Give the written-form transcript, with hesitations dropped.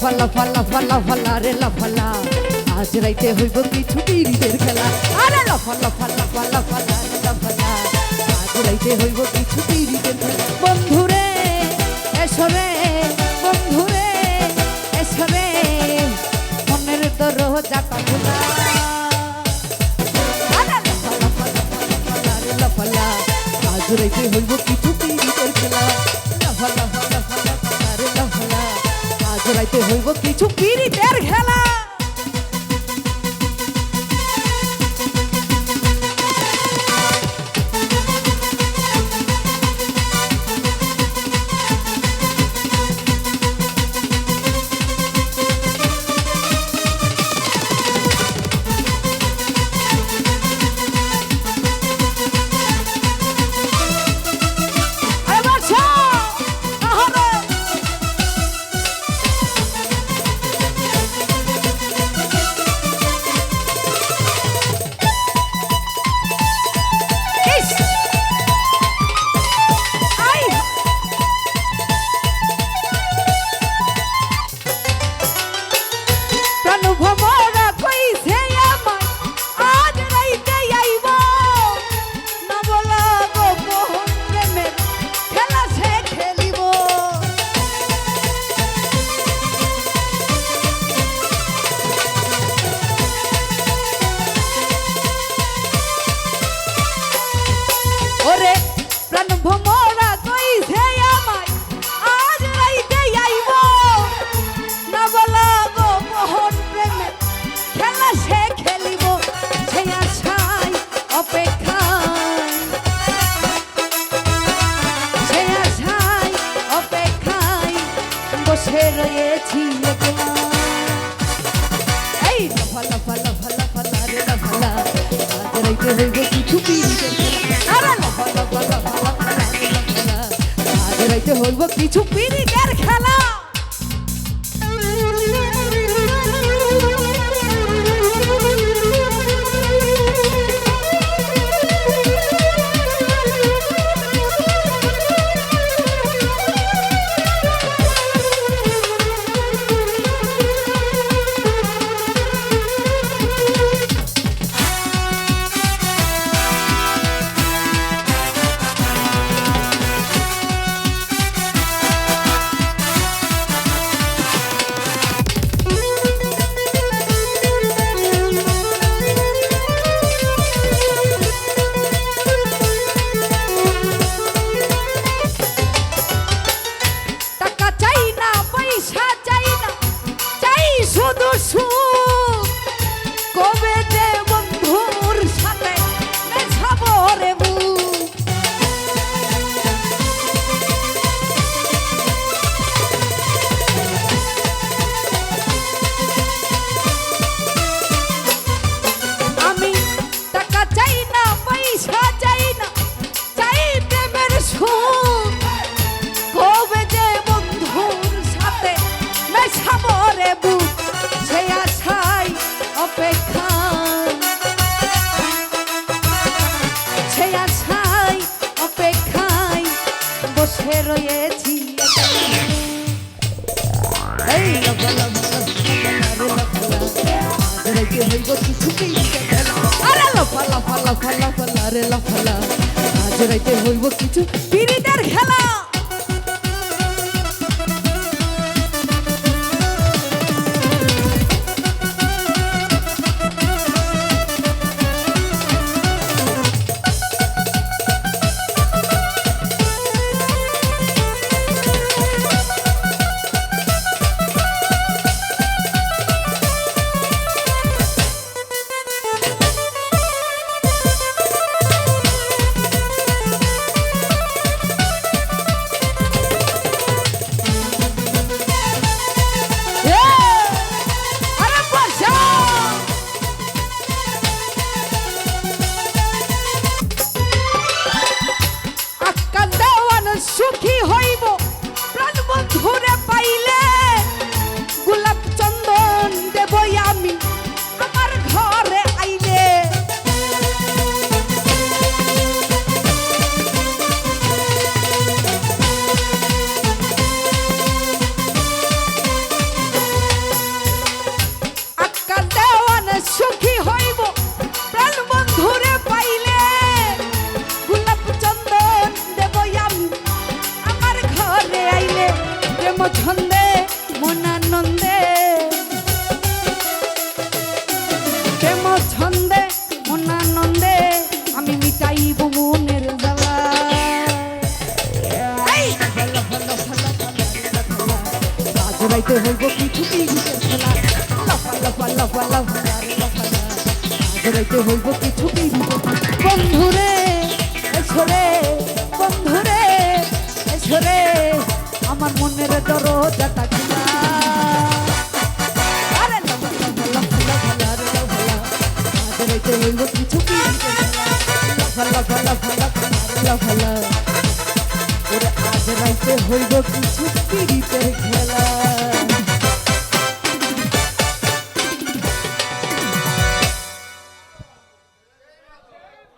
লাফালা রে লাফালা আজ রাইতে হইব কিছু পিরিতের খেলা আরে লাফালা রে লাফালা আজ রাইতে হইব কিছু পিরিতের খেলা বন্ধুরে এসরে বন্ধুরে এসরে মনের দরজাটা খোলা আরে লাফালা রে লাফালা আজ রাইতে হইব কিছু পিরিতের খেলা লাফালা রে লাফালা আজ রাইতে হইব কিছু পিরিতের খেলা রয়েছি এই লাফালা রে লাফালা আজ রাইতে হইব কিছু পিরিতের খেলা আরে লাফালা রে লাফালা আজ রাইতে হইব কিছু পিরিতের খেলা রয়েছি এই লাফালা হইব কিছু আরে লাফালা রে লাফালা আজ রাইতে হইব কিছু পিরিতের খেলা প্রেম ছন্দে মনানন্দে প্রেম ছন্দে মনানন্দে আমি মিটাইব মনের জ্বালা আজ রাইতে হইব কিছু পিড়িতের খেলা লাফা লাফা লাফা লাফা লাফা আজ রাইতে হইব কিছু পিড়িতের বন্ধুরে এসরে বন্ধুরে এসরে আমার মনের দরজাটা খোলা আরে লাফা লাফা লাফা লাফা লাফা আজ রাইতে হইব কিছু পিড়িতের খেলা লাফা লাফা লাফা লাফা লাফা ওরে আজ রাইতে হইব কিছু পিড়িতের খেলা।